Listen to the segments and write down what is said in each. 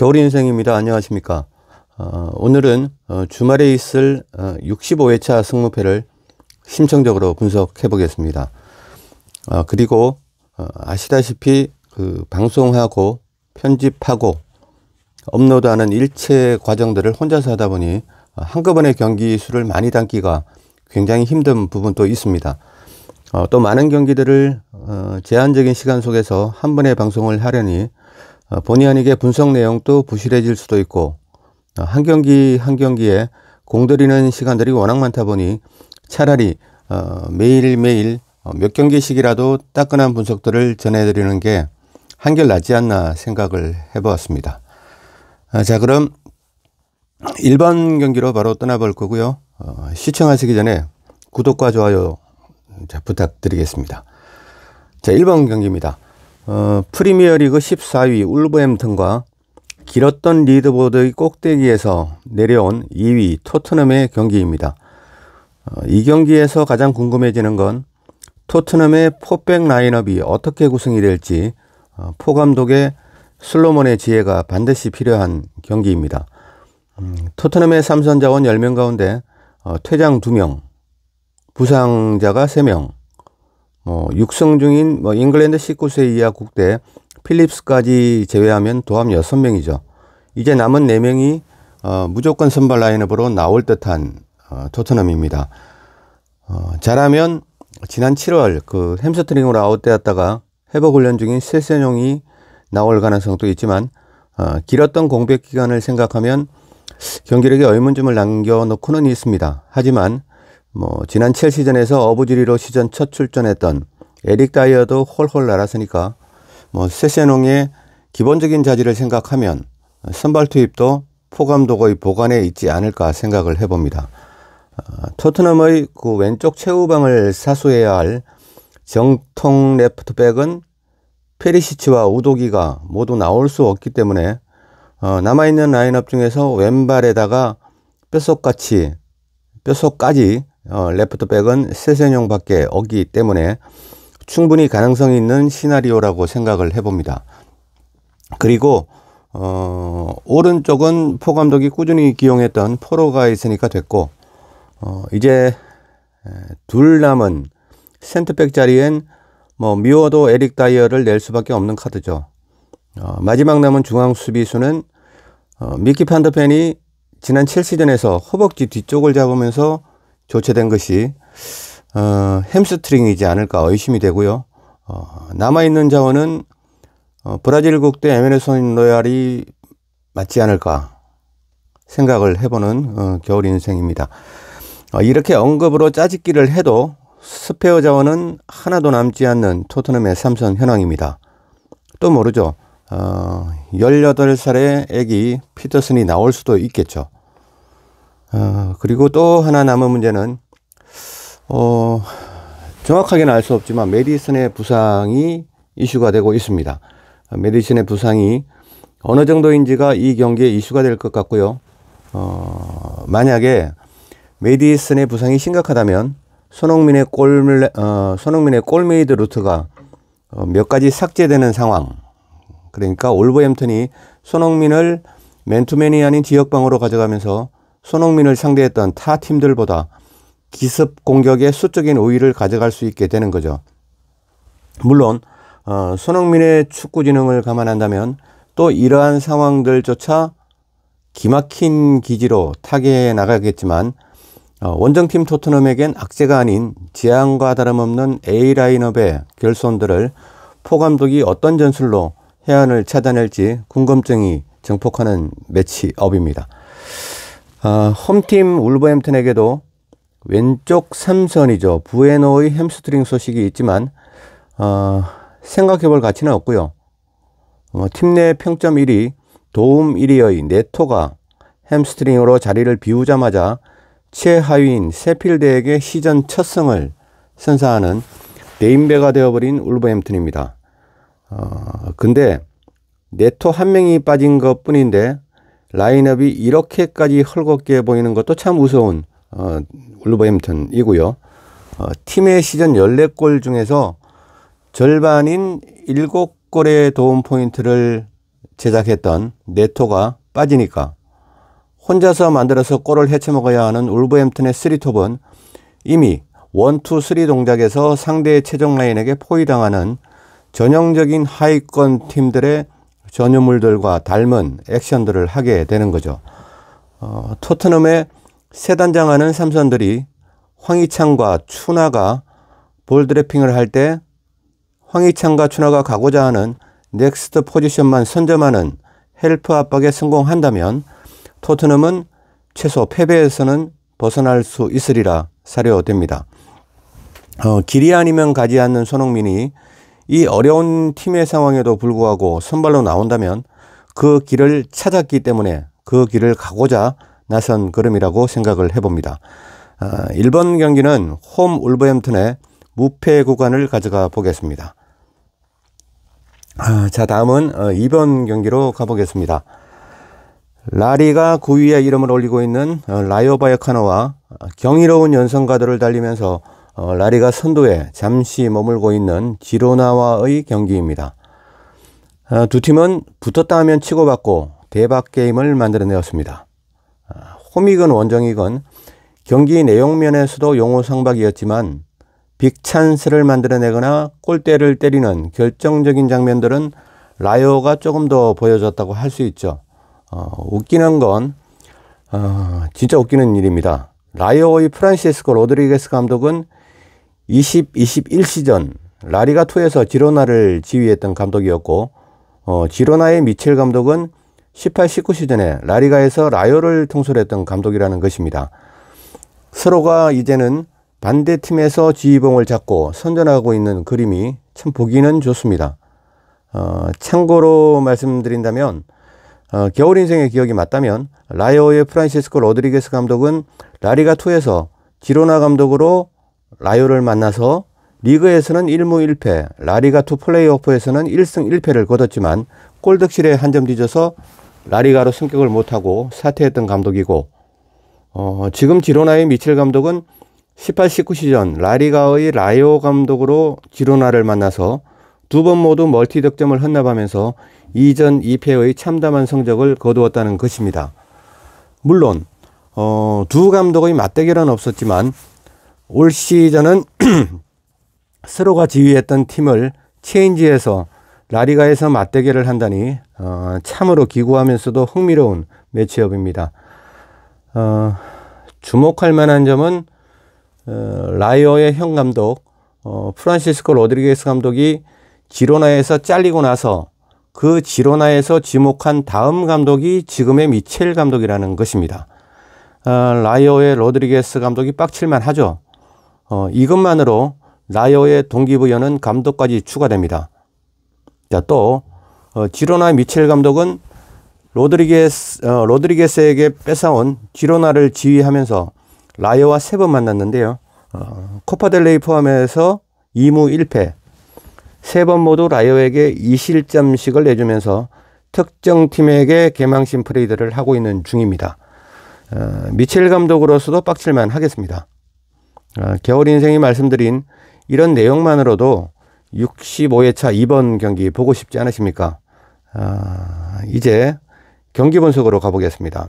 겨울 인생입니다. 안녕하십니까. 오늘은 주말에 있을 65회차 승무패를 심층적으로 분석해 보겠습니다. 그리고 아시다시피 그 방송하고 편집하고 업로드하는 일체 과정들을 혼자서 하다 보니 한꺼번에 경기 수를 많이 담기가 굉장히 힘든 부분도 있습니다. 또 많은 경기들을 제한적인 시간 속에서 한 번에 방송을 하려니 본의 아니게 분석 내용도 부실해질 수도 있고 한 경기 한 경기에 공들이는 시간들이 워낙 많다 보니 차라리 매일매일 몇 경기씩이라도 따끈한 분석들을 전해드리는 게 한결 낫지 않나 생각을 해보았습니다. 자, 그럼 1번 경기로 바로 떠나볼 거고요. 시청하시기 전에 구독과 좋아요 부탁드리겠습니다. 자, 1번 경기입니다. 프리미어리그 14위 울버햄튼과 길었던 리드보드의 꼭대기에서 내려온 2위 토트넘의 경기입니다. 이 경기에서 가장 궁금해지는 건 토트넘의 포백 라인업이 어떻게 구성이 될지 포 감독의 슬로몬의 지혜가 반드시 필요한 경기입니다. 토트넘의 삼선 자원 10명 가운데 퇴장 2명, 부상자가 3명, 육성 중인 잉글랜드 19세 이하 국대 필립스까지 제외하면 도합 6명이죠. 이제 남은 4명이 무조건 선발 라인업으로 나올 듯한 토트넘입니다. 잘하면 지난 7월 그 햄스트링으로 아웃되었다가 회복 훈련 중인 세세뇽이 나올 가능성도 있지만 길었던 공백 기간을 생각하면 경기력에 의문점을 남겨놓고는 있습니다. 하지만 지난 첼시전에서 어부지리로 시즌 첫 출전했던 에릭 다이어도 홀홀 날았으니까 세세뇽의 기본적인 자질을 생각하면 선발 투입도 포 감독의 보관에 있지 않을까 생각을 해봅니다. 토트넘의 그 왼쪽 최후방을 사수해야 할 정통 레프트백은 페리시치와 우도기가 모두 나올 수 없기 때문에 남아있는 라인업 중에서 왼발에다가 뼛속까지 레프트백은 세세뇽 밖에 없기 때문에 충분히 가능성이 있는 시나리오라고 생각을 해봅니다. 그리고 오른쪽은 포 감독이 꾸준히 기용했던 포로가 있으니까 됐고 이제 둘 남은 센터백 자리엔 미워도 에릭 다이어를 낼 수밖에 없는 카드죠. 마지막 남은 중앙 수비수는 미키 판더펜이 지난 첼시전에서 허벅지 뒤쪽을 잡으면서 교체된 것이 햄스트링이지 않을까 의심이 되고요. 남아있는 자원은 브라질 국대 에메르손 로얄이 맞지 않을까 생각을 해보는 겨울 인생입니다. 이렇게 언급으로 짜집기를 해도 스페어 자원은 하나도 남지 않는 토트넘의 삼선 현황입니다. 또 모르죠. 18살의 애기 피터슨이 나올 수도 있겠죠. 그리고 또 하나 남은 문제는 정확하게는 알 수 없지만 메디슨의 부상이 이슈가 되고 있습니다. 메디슨의 부상이 어느 정도인지가 이 경기에 이슈가 될 것 같고요. 만약에 메디슨의 부상이 심각하다면 손흥민의 골메이드 루트가 몇 가지 삭제되는 상황. 그러니까 올버햄튼이 손흥민을 맨투맨이 아닌 지역방으로 가져가면서 손흥민을 상대했던 타 팀들보다 기습 공격의 수적인 우위를 가져갈 수 있게 되는 거죠. 물론 손흥민의 축구 지능을 감안한다면 또 이러한 상황들조차 기막힌 기지로 타개해 나가겠지만 원정팀 토트넘에겐 악재가 아닌 지향과 다름없는 A 라인업의 결손들을 포 감독이 어떤 전술로 해안을 찾아낼지 궁금증이 증폭하는 매치업입니다. 홈팀 울버햄튼에게도 왼쪽 삼선이죠. 부에노의 햄스트링 소식이 있지만 생각해볼 가치는 없고요. 팀 내 평점 1위, 도움 1위의 네토가 햄스트링으로 자리를 비우자마자 최하위인 세필드에게 시즌 첫 승을 선사하는 레인배가 되어버린 울버햄튼입니다. 근데 네토 한 명이 빠진 것 뿐인데 라인업이 이렇게까지 헐겁게 보이는 것도 참 무서운 울버햄튼이고요. 팀의 시즌 14골 중에서 절반인 7골의 도움 포인트를 제작했던 네토가 빠지니까 혼자서 만들어서 골을 헤쳐먹어야 하는 울버햄튼의 3톱은 이미 1, 2, 3 동작에서 상대의 최종 라인에게 포위당하는 전형적인 하위권 팀들의 전유물들과 닮은 액션들을 하게 되는 거죠. 토트넘의 새 단장하는 삼선들이 황희찬과 추나가 볼 드래핑을 할 때 황희찬과 추나가 가고자 하는 넥스트 포지션만 선점하는 헬프 압박에 성공한다면 토트넘은 최소 패배에서는 벗어날 수 있으리라 사료됩니다. 길이 아니면 가지 않는 손흥민이 이 어려운 팀의 상황에도 불구하고 선발로 나온다면 그 길을 찾았기 때문에 그 길을 가고자 나선 걸음이라고 생각을 해봅니다. 1번 경기는 홈 울버햄튼의 무패 구간을 가져가 보겠습니다. 자, 다음은 2번 경기로 가보겠습니다. 라리가 9위에 이름을 올리고 있는 라이오 바이카노와 경이로운 연승가도를 달리면서 라리가 선두에 잠시 머물고 있는 지로나와의 경기입니다. 두 팀은 붙었다 하면 치고받고 대박 게임을 만들어내었습니다. 홈이건 원정이건 경기 내용면에서도 용호상박이었지만 빅찬스를 만들어내거나 골대를 때리는 결정적인 장면들은 라이오가 조금 더 보여줬다고 할 수 있죠. 웃기는 건 진짜 웃기는 일입니다. 라이오의 프란시스코 로드리게스 감독은 20-21 시즌 라리가2에서 지로나를 지휘했던 감독이었고 지로나의 미첼 감독은 18-19 시즌에 라리가에서 라이오를 통솔했던 감독이라는 것입니다. 서로가 이제는 반대팀에서 지휘봉을 잡고 선전하고 있는 그림이 참 보기는 좋습니다. 참고로 말씀드린다면 겨울 인생의 기억이 맞다면 라이오의 프란시스코 로드리게스 감독은 라리가2에서 지로나 감독으로 라이오를 만나서 리그에서는 1무 1패, 라리가2 플레이오프에서는 1승 1패를 거뒀지만 골득실에 한 점 뒤져서 라리가로 승격을 못하고 사퇴했던 감독이고 지금 지로나의 미첼 감독은 18-19 시즌 라리가의 라이오 감독으로 지로나를 만나서 두 번 모두 멀티 득점을 헌납하면서 2전 2패의 참담한 성적을 거두었다는 것입니다. 물론 두 감독의 맞대결은 없었지만 올 시즌은 서로가 지휘했던 팀을 체인지해서 라리가에서 맞대결을 한다니 참으로 기구하면서도 흥미로운 매치업입니다. 주목할 만한 점은 라이오의 형 감독 프란시스코 로드리게스 감독이 지로나에서 잘리고 나서 그 지로나에서 지목한 다음 감독이 지금의 미첼 감독이라는 것입니다. 라이오의 로드리게스 감독이 빡칠만 하죠. 이것만으로 라이오의 동기부여는 감독까지 추가됩니다. 자, 또 지로나 미첼 감독은 로드리게스에게 뺏어온 지로나를 지휘하면서 라이오와 3번 만났는데요. 코파델레이 포함해서 2무 1패 3번 모두 라이오에게 2실점씩을 내주면서 특정 팀에게 개망신 플레이들을 하고 있는 중입니다. 미첼 감독으로서도 빡칠만 하겠습니다. 겨울 인생이 말씀드린 이런 내용만으로도 65회차 2번 경기 보고 싶지 않으십니까? 이제 경기 분석으로 가보겠습니다.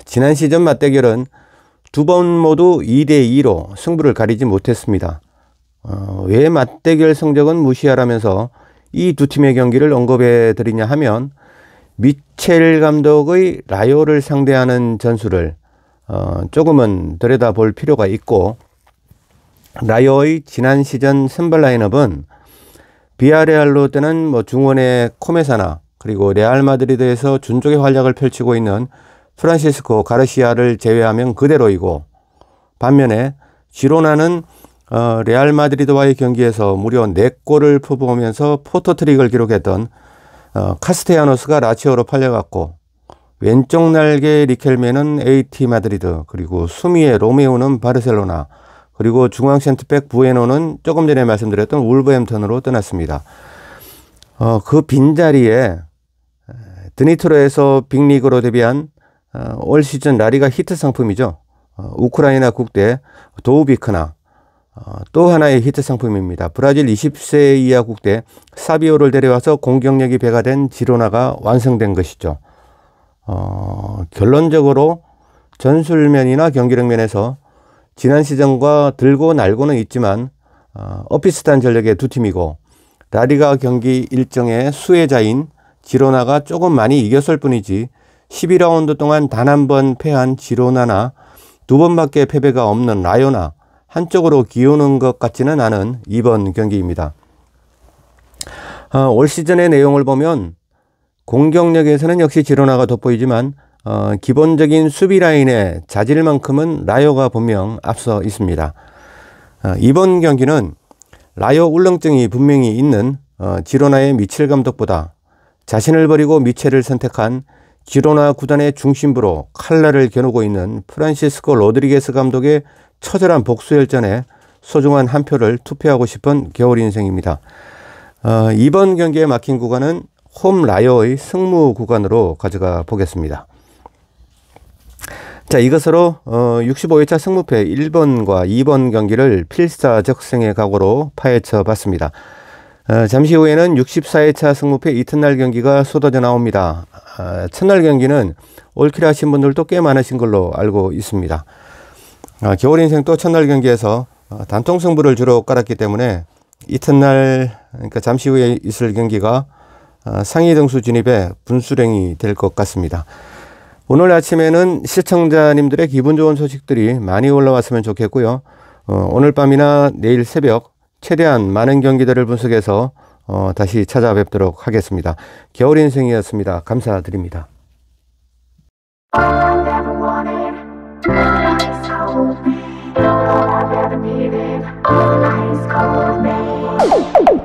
지난 시즌 맞대결은 두 번 모두 2대2로 승부를 가리지 못했습니다. 왜 맞대결 성적은 무시하라면서 이 두 팀의 경기를 언급해 드리냐 하면 미첼 감독의 라이오를 상대하는 전술을 조금은 들여다볼 필요가 있고 라이오의 지난 시즌 선발 라인업은 비아레알로 때는 중원의 코메사나 그리고 레알 마드리드에서 준족의 활약을 펼치고 있는 프란시스코 가르시아를 제외하면 그대로이고 반면에 지로나는 레알 마드리드와의 경기에서 무려 4골을 퍼부으면서 포토트릭을 기록했던 카스테야노스가 라치오로 팔려갔고 왼쪽 날개 리켈메는 AT 마드리드 그리고 수미의 로메오는 바르셀로나 그리고 중앙 센터백 부에노는 조금 전에 말씀드렸던 울버햄튼으로 떠났습니다. 그 빈자리에 드니트로에서 빅리그로 데뷔한 올 시즌 라리가 히트 상품이죠. 우크라이나 국대 도우비크나 또 하나의 히트 상품입니다. 브라질 20세 이하 국대 사비오를 데려와서 공격력이 배가 된 지로나가 완성된 것이죠. 결론적으로 전술면이나 경기력 면에서 지난 시즌과 들고 날고는 있지만 엇비슷한 전력의 두 팀이고 라리가 경기 일정의 수혜자인 지로나가 조금 많이 이겼을 뿐이지 12라운드 동안 단 한 번 패한 지로나나 두 번밖에 패배가 없는 라요나 한쪽으로 기우는 것 같지는 않은 이번 경기입니다. 올 시즌의 내용을 보면 공격력에서는 역시 지로나가 돋보이지만 기본적인 수비 라인의 자질만큼은 라요가 분명 앞서 있습니다. 이번 경기는 라요 울렁증이 분명히 있는 지로나의 미첼 감독보다 자신을 버리고 미첼을 선택한 지로나 구단의 중심부로 칼날을 겨누고 있는 프란시스코 로드리게스 감독의 처절한 복수열전에 소중한 한 표를 투표하고 싶은 겨울 인생입니다. 이번 경기에 막힌 구간은 홈 라요의 승무 구간으로 가져가 보겠습니다. 자, 이것으로 65회차 승무패 1번과 2번 경기를 필사적승의 각오로 파헤쳐 봤습니다. 잠시 후에는 64회차 승무패 이튿날 경기가 쏟아져 나옵니다. 첫날 경기는 올킬 하신 분들도 꽤 많으신 걸로 알고 있습니다. 겨울 인생 또 첫날 경기에서 단통 승부를 주로 깔았기 때문에 이튿날, 그러니까 잠시 후에 있을 경기가 상위 등수 진입에 분수령이 될 것 같습니다. 오늘 아침에는 시청자님들의 기분 좋은 소식들이 많이 올라왔으면 좋겠고요. 오늘 밤이나 내일 새벽 최대한 많은 경기들을 분석해서 다시 찾아뵙도록 하겠습니다. 겨울 인생이었습니다. 감사드립니다. All I've ever needed, all nice cold rain.